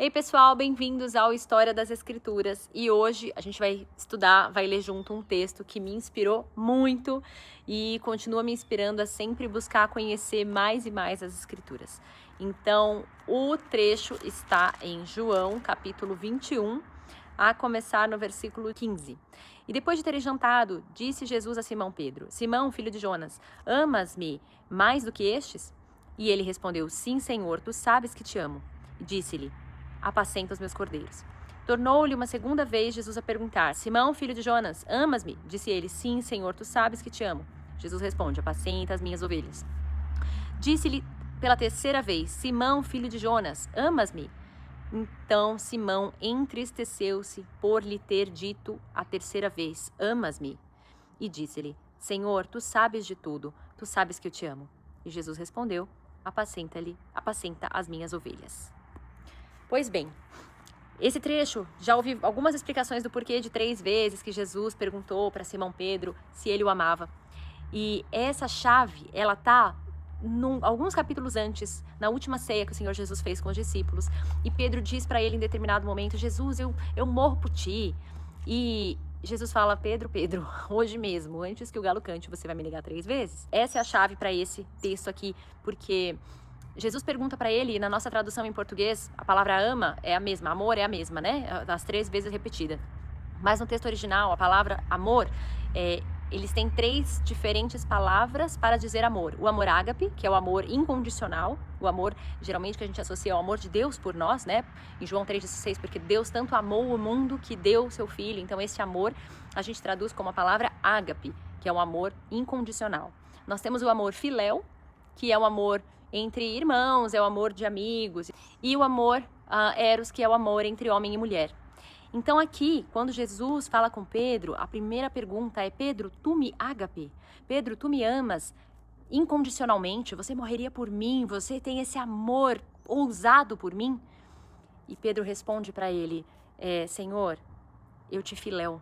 Ei pessoal, bem-vindos ao História das Escrituras e hoje a gente vai estudar, vai ler junto um texto que me inspirou muito e continua me inspirando a sempre buscar conhecer mais e mais as Escrituras. Então, o trecho está em João, capítulo 21, a começar no versículo 15. E depois de terem jantado, disse Jesus a Simão Pedro: Simão, filho de Jonas, amas-me mais do que estes? E ele respondeu: Sim, Senhor, tu sabes que te amo. E disse-lhe: apacenta os meus cordeiros. Tornou-lhe uma segunda vez Jesus a perguntar: Simão, filho de Jonas, amas-me? Disse ele: Sim, Senhor, tu sabes que te amo. Jesus responde: apacenta as minhas ovelhas. Disse-lhe pela terceira vez: Simão, filho de Jonas, amas-me? Então Simão entristeceu-se por lhe ter dito a terceira vez: amas-me? E disse-lhe: Senhor, tu sabes de tudo, tu sabes que eu te amo. E Jesus respondeu: apacenta as minhas ovelhas. Pois bem, esse trecho, já ouvi algumas explicações do porquê de 3 vezes que Jesus perguntou para Simão Pedro se ele o amava. E essa chave, ela tá alguns capítulos antes, na última ceia que o Senhor Jesus fez com os discípulos. E Pedro diz para ele em determinado momento: Jesus, eu morro por ti. E Jesus fala: Pedro, hoje mesmo, antes que o galo cante, você vai me negar 3 vezes? Essa é a chave para esse texto aqui, porque Jesus pergunta para ele, na nossa tradução em português, a palavra ama é a mesma, amor é a mesma, né? As 3 vezes repetida. Mas no texto original, a palavra amor, eles têm 3 diferentes palavras para dizer amor. O amor ágape, que é o amor incondicional, o amor geralmente que a gente associa ao amor de Deus por nós, né? Em João 3,16, porque Deus tanto amou o mundo que deu o seu filho. Então esse amor a gente traduz como a palavra ágape, que é um amor incondicional. Nós temos o amor filéu, que é o amor entre irmãos, é o amor de amigos, e o amor eros, que é o amor entre homem e mulher. Então aqui, quando Jesus fala com Pedro, a primeira pergunta é: Pedro, tu me ágape? Pedro, tu me amas incondicionalmente? Você morreria por mim? Você tem esse amor ousado por mim? E Pedro responde para ele: Senhor, eu te filéu.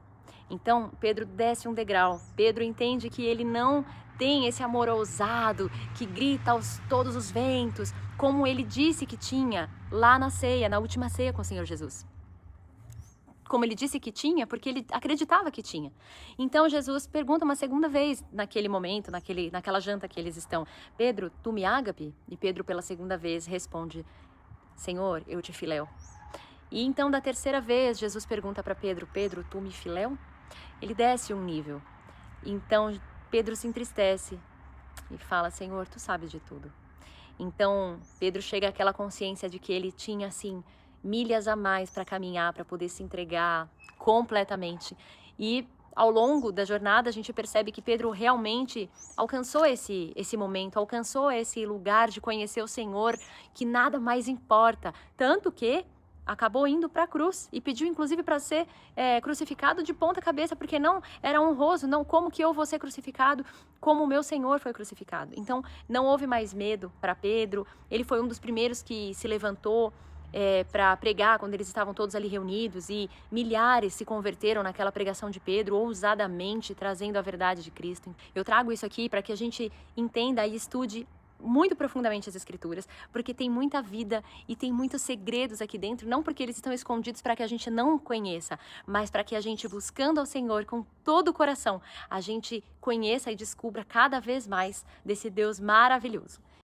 Então Pedro desce um degrau. Pedro entende que ele não tem esse amor ousado que grita aos todos os ventos, como ele disse que tinha lá na ceia, na última ceia com o Senhor Jesus. Como ele disse que tinha, porque ele acreditava que tinha. Então Jesus pergunta uma segunda vez naquele momento, naquela janta que eles estão: Pedro, tu me ágape? E Pedro pela segunda vez responde: Senhor, eu te filéu. E então da terceira vez Jesus pergunta para Pedro: Pedro, tu me filéu? Ele desce um nível. Então Pedro se entristece e fala: Senhor, tu sabes de tudo. Então Pedro chega àquela consciência de que ele tinha assim milhas a mais para caminhar, para poder se entregar completamente. E ao longo da jornada a gente percebe que Pedro realmente alcançou esse momento, alcançou esse lugar de conhecer o Senhor, que nada mais importa, tanto que acabou indo para a cruz e pediu inclusive para ser crucificado de ponta cabeça, porque não era honroso, não, como que eu vou ser crucificado como o meu Senhor foi crucificado. Então não houve mais medo para Pedro, ele foi um dos primeiros que se levantou para pregar quando eles estavam todos ali reunidos, e milhares se converteram naquela pregação de Pedro, ousadamente trazendo a verdade de Cristo. Eu trago isso aqui para que a gente entenda e estude muito profundamente as Escrituras, porque tem muita vida e tem muitos segredos aqui dentro, não porque eles estão escondidos para que a gente não conheça, mas para que a gente, buscando ao Senhor com todo o coração, a gente conheça e descubra cada vez mais desse Deus maravilhoso.